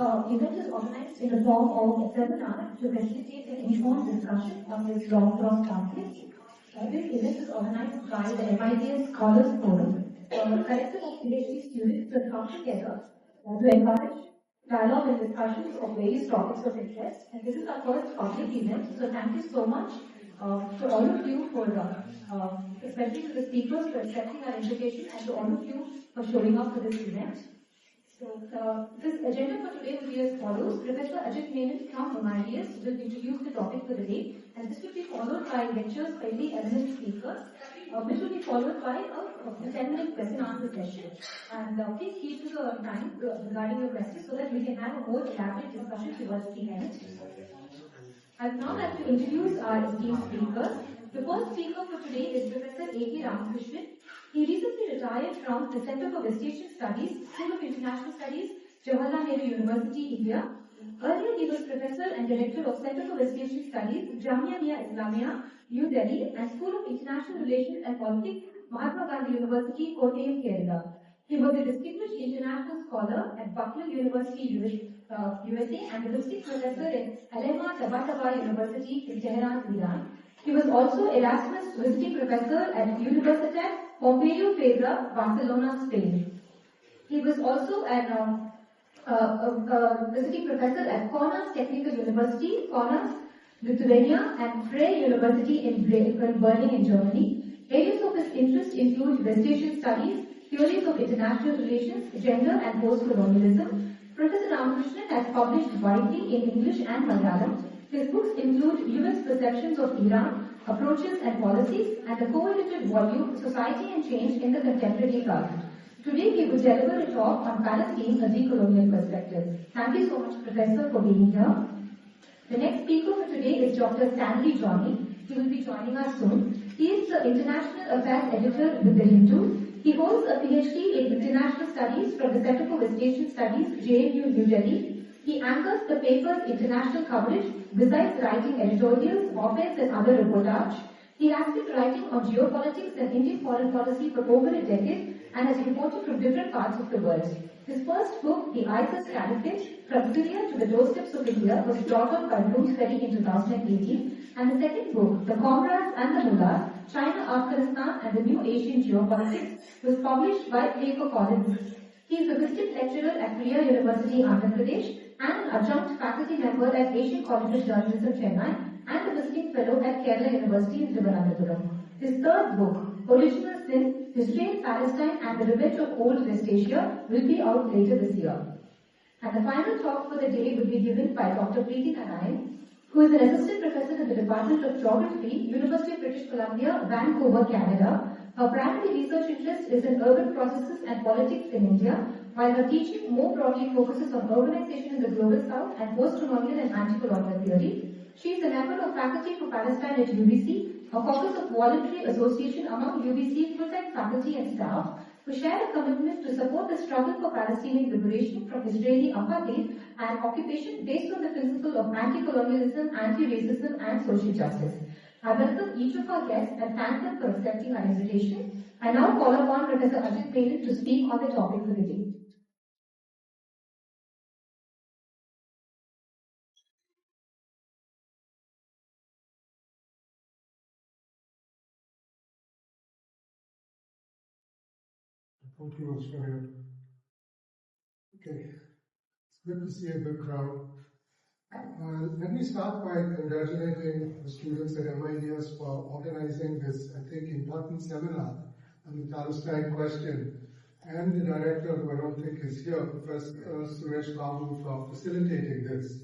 event is organized in the form of a seminar to facilitate an informed discussion on this long-term conflict. This event is organized by the MITS Scholars Forum, a collective of PhD students to come together to encourage dialogue and discussions of various topics of interest. And this is our first public event, so thank you so much to all of you for, especially to the speakers for accepting our invitation, and to all of you for showing up for this event. So, this agenda for today will be as follows. Professor Ajit Menon from MITS will introduce the topic for the day, and this will be followed by lectures by the eminent speakers, which will be followed by a 10-minute question and answer session. And please keep to the time regarding your questions so that we can have a more elaborate discussion towards the end. I would now like to introduce our esteemed speakers. The first speaker for today is Professor A.K. Ramakrishnan. He recently retired from the Center for West Asian Studies, School of International Studies, Jawaharlal Nehru University, India. Earlier, he was Professor and Director of Center for West Asian Studies, Jamia Millia Islamia, New Delhi, and School of International Relations and Politics, Mahatma Gandhi University, Kottayam, Kerala. He was a distinguished international scholar at Buckler University, USA, and a visiting professor at Alema Tabatabai University in Tehran, Iran. He was also Erasmus visiting professor at Universitat Pompeu Fabra, Barcelona, Spain. He was also an visiting professor at Kaunas Technical University, Kaunas, Lithuania, and Freie University in Berlin, in Germany. Areas of his interest include West Asian studies, theories of international relations, gender, and post-colonialism. Professor Ramakrishnan has published widely in English and Malayalam. His books include U.S. Perceptions of Iran, Approaches and Policies, and the co-edited volume Society and Change in the Contemporary Gulf. Today he will deliver a talk on Palestine, a decolonial perspective. Thank you so much, Professor, for being here. The next speaker for today is Dr. Stanley Johnny. He will be joining us soon. He is the International Affairs Editor with The Hindu. He holds a PhD in International Studies from the Center for West Asian Studies, JNU, New Delhi. He anchors the paper's international coverage, besides writing editorials, op-eds, and other reportage. He has been writing on geopolitics and Indian foreign policy for over a decade and has reported from different parts of the world. His first book, The ISIS Caliphate, From Syria to the Doorsteps of India, was brought out by Bloomsbury in 2018, and the second book, The Comrades and the Mullahs, China, Afghanistan, and the New Asian Geopolitics, was published by HarperCollins. He is a visiting lecturer at Priya University, Andhra Pradesh, and an adjunct faculty member at Asian College of Journalism, Chennai, and a visiting fellow at Kerala University in Thiruvananthapuram. His third book, Original Sin, History in Palestine and the Revenge of Old West Asia, will be out later this year. And the final talk for the day will be given by Dr. Preeti Narayan, who is an assistant professor in the Department of Geography, University of British Columbia, Vancouver, Canada. Her primary research interest is in urban processes and politics in India, while her teaching more broadly focuses on urbanization in the Global South and post-colonial and anti-colonial theory. She is a member of Faculty for Palestine at UBC, a caucus of voluntary association among UBC full-time faculty and staff, who share a commitment to support the struggle for Palestinian liberation from Israeli apartheid and occupation based on the principle of anti-colonialism, anti-racism, and social justice. I welcome each of our guests and thank them for accepting our invitation. I now call upon Professor Ajit Menon to speak on the topic for the day. Thank you, Australia. Okay, it's good to see a big crowd. Let me start by congratulating the students at MITS for organizing this, I think, important seminar on the Palestine question, and the director, who I don't think is here, Professor Suresh Babu, for facilitating this.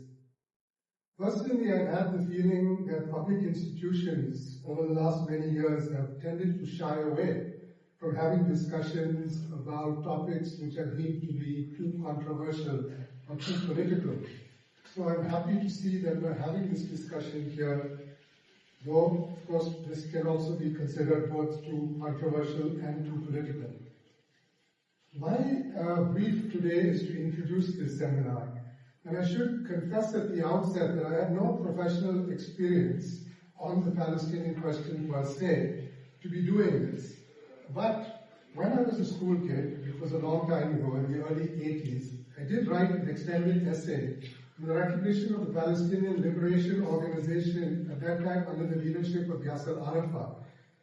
Personally, I've had the feeling that public institutions over the last many years have tended to shy away from having discussions about topics which are deemed to be too controversial or too political. So I'm happy to see that we're having this discussion here, though, of course, this can also be considered both too controversial and too political. My brief today is to introduce this seminar, and I should confess at the outset that I have no professional experience on the Palestinian question per se to be doing this. But when I was a school kid, it was a long time ago, in the early 80s, I did write an extended essay on the recognition of the Palestinian Liberation Organization at that time under the leadership of Yasser Arafat.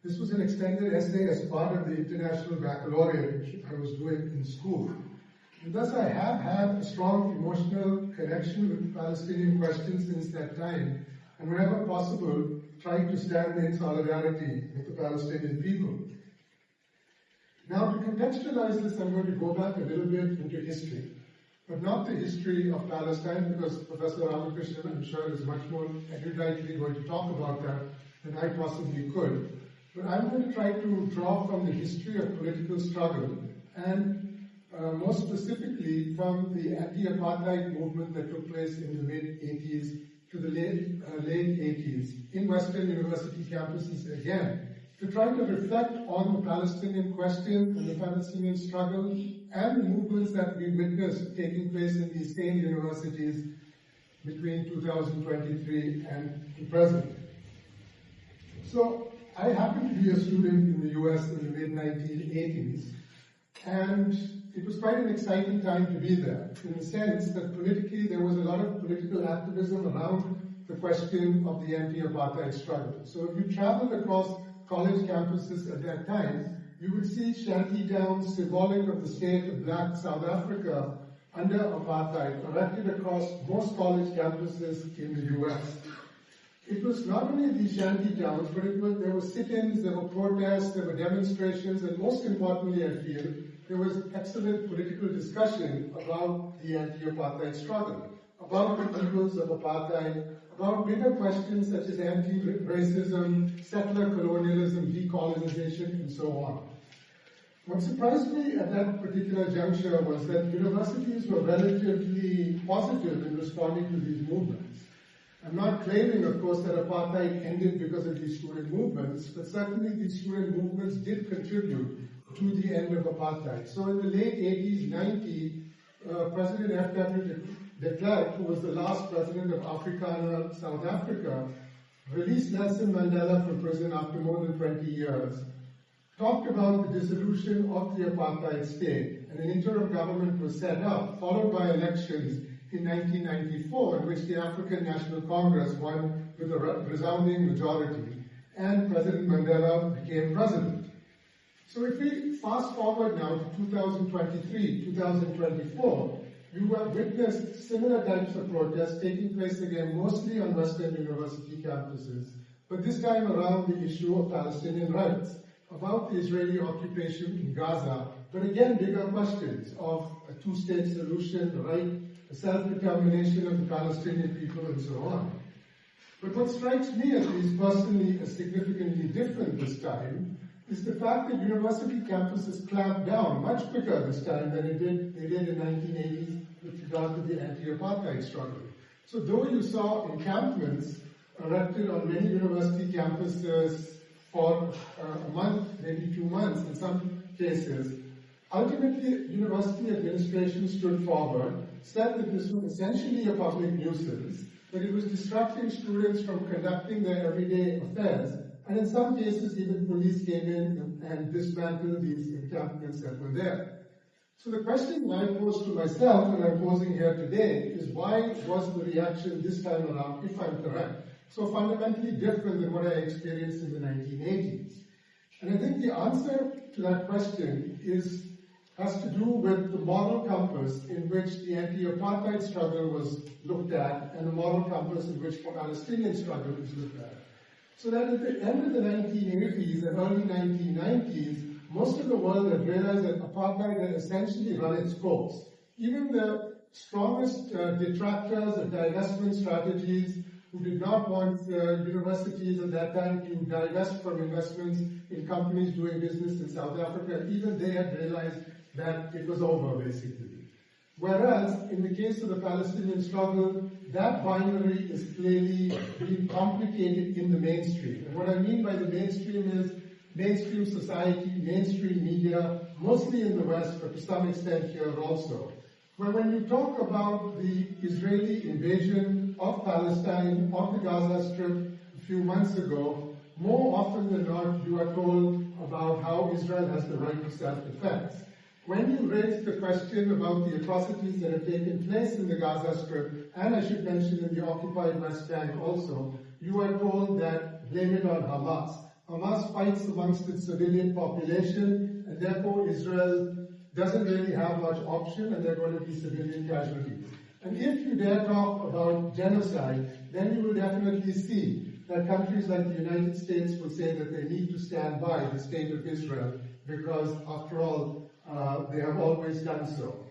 This was an extended essay as part of the International Baccalaureate which I was doing in school. And thus I have had a strong emotional connection with the Palestinian question since that time, and whenever possible, trying to stand in solidarity with the Palestinian people. Now, to contextualize this, I'm going to go back a little bit into history, but not the history of Palestine, because Professor Ramakrishnan, I'm sure, is much more eruditely going to talk about that than I possibly could. But I'm going to try to draw from the history of political struggle, and more specifically from the anti-apartheid movement that took place in the mid-80s to the late 80s in Western university campuses again, to try to reflect on the Palestinian question and the Palestinian struggle and the movements that we witnessed taking place in these same universities between 2023 and the present. So I happened to be a student in the US in the mid-1980s, and it was quite an exciting time to be there, in the sense that politically there was a lot of political activism around the question of the anti-apartheid struggle. So if you traveled across college campuses at that time, you would see shanty towns symbolic of the state of black South Africa under apartheid erected across most college campuses in the US. It was not only these shanty towns, but there were sit-ins, there were protests, there were demonstrations, and most importantly, I feel, there was excellent political discussion about the anti-apartheid struggle, about the evils of apartheid, about bigger questions such as anti-racism, settler colonialism, decolonization, and so on. What surprised me at that particular juncture was that universities were relatively positive in responding to these movements. I'm not claiming, of course, that apartheid ended because of these student movements, but certainly these student movements did contribute to the end of apartheid. So in the late 80s, 90, President F.W. de Klerk, who was the last president of Afrikaner South Africa, released Nelson Mandela from prison after more than 20 years, talked about the dissolution of the apartheid state, and an interim government was set up, followed by elections in 1994, in which the African National Congress won with a resounding majority, and President Mandela became president. So if we fast forward now to 2023, 2024, you have witnessed similar types of protests taking place again, mostly on Western university campuses, but this time around the issue of Palestinian rights, about the Israeli occupation in Gaza, but again bigger questions of a two-state solution, the right to self-determination of the Palestinian people, and so on. But what strikes me, at least personally, as significantly different this time is the fact that university campuses clamped down much quicker this time than they did in 1980s with regard to the anti-apartheid struggle. So though you saw encampments erected on many university campuses for a month, maybe 2 months in some cases, ultimately university administration stood forward, said that this was essentially a public nuisance, that it was distracting students from conducting their everyday affairs, and in some cases even police came in and dismantled these encampments that were there. So the question I pose to myself, and I'm posing here today, is why was the reaction this time around, if I'm correct, so fundamentally different than what I experienced in the 1980s? And I think the answer to that question has to do with the moral compass in which the anti-apartheid struggle was looked at and the moral compass in which the Palestinian struggle is looked at. So that at the end of the 1980s and early 1990s, most of the world had realized that apartheid had essentially run its course. Even the strongest detractors of divestment strategies who did not want universities at that time to divest from investments in companies doing business in South Africa, even they had realized that it was over, basically. Whereas, in the case of the Palestinian struggle, that binary is clearly being complicated in the mainstream. And what I mean by the mainstream is mainstream society, mainstream media, mostly in the West, but to some extent here also. Where when you talk about the Israeli invasion of Palestine, of the Gaza Strip a few months ago, more often than not, you are told about how Israel has the right to self-defense. when you raised the question about the atrocities that have taken place in the Gaza Strip, and I should mention in the occupied West Bank also, you were told that blame it on Hamas. Hamas fights amongst its civilian population, and therefore Israel doesn't really have much option, and there are going to be civilian casualties. And if you dare talk about genocide, then you will definitely see that countries like the United States will say that they need to stand by the state of Israel because, after all, they have always done so.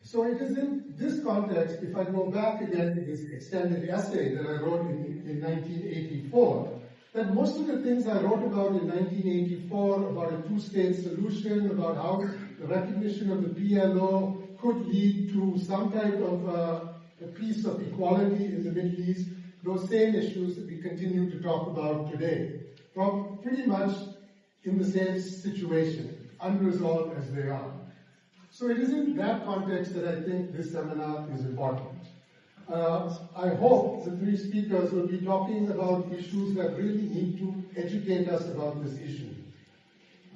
So it is in this context, if I go back again to this extended essay that I wrote in 1984, that most of the things I wrote about in 1984, about a two-state solution, about how the recognition of the PLO could lead to some type of a piece of equality in the Middle East, those same issues that we continue to talk about today, are pretty much in the same situation, unresolved as they are. So it is in that context that I think this seminar is important. I hope the three speakers will be talking about issues that really need to educate us about this issue.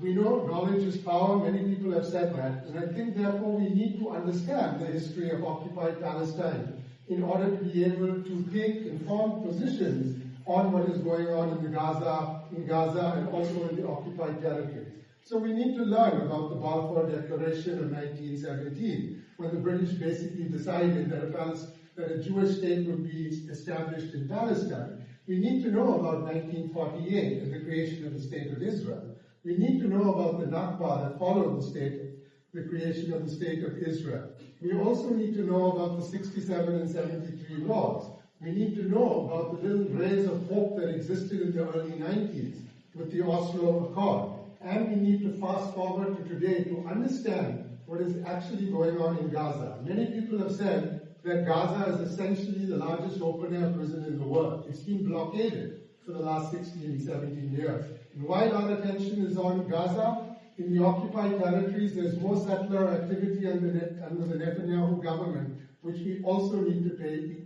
We know knowledge is power, many people have said that, and I think therefore we need to understand the history of occupied Palestine in order to be able to take informed positions on what is going on in Gaza and also in the occupied territories. So we need to learn about the Balfour Declaration of 1917, when the British basically decided that a Jewish state would be established in Palestine. We need to know about 1948 and the creation of the State of Israel. We need to know about the Nakba that followed the creation of the State of Israel. We also need to know about the 67 and 73 wars. We need to know about the little rays of hope that existed in the early 90s with the Oslo Accord. And we need to fast forward to today to understand what is actually going on in Gaza. Many people have said that Gaza is essentially the largest open-air prison in the world. It's been blockaded for the last 16, 17 years. And while our attention is on Gaza, in the occupied territories, there's more settler activity under the Netanyahu government, which we also need to pay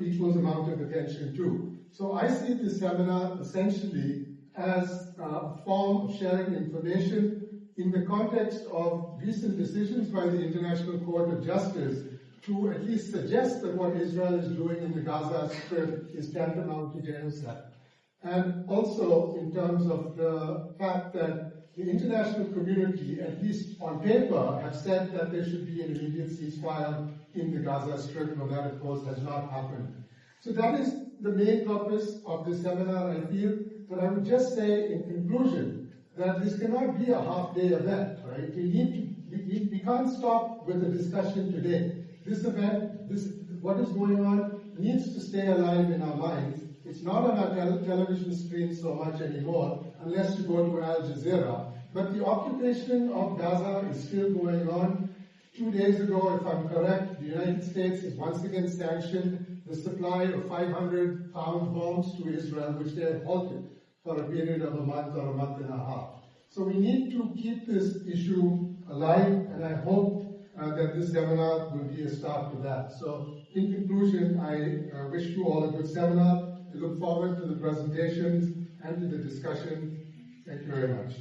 equal amount of attention to. So I see this seminar essentially as a form of sharing information in the context of recent decisions by the International Court of Justice to at least suggest that what Israel is doing in the Gaza Strip is tantamount to genocide. And also in terms of the fact that the international community, at least on paper, have said that there should be an immediate ceasefire in the Gaza Strip, but that, of course, has not happened. So that is the main purpose of this seminar, I feel. But I would just say, in conclusion, that this cannot be a half-day event, right? We can't stop with the discussion today. This event, what is going on, needs to stay alive in our minds. It's not on our television screen so much anymore, unless you go to Al Jazeera. But the occupation of Gaza is still going on. 2 days ago, if I'm correct, the United States has once again sanctioned the supply of 500-pound bombs to Israel, which they had halted for a period of a month or a month and a half. So we need to keep this issue alive, and I hope that this seminar will be a start to that. So in conclusion, I wish you all a good seminar. I look forward to the presentations and to the discussion. Thank you very much.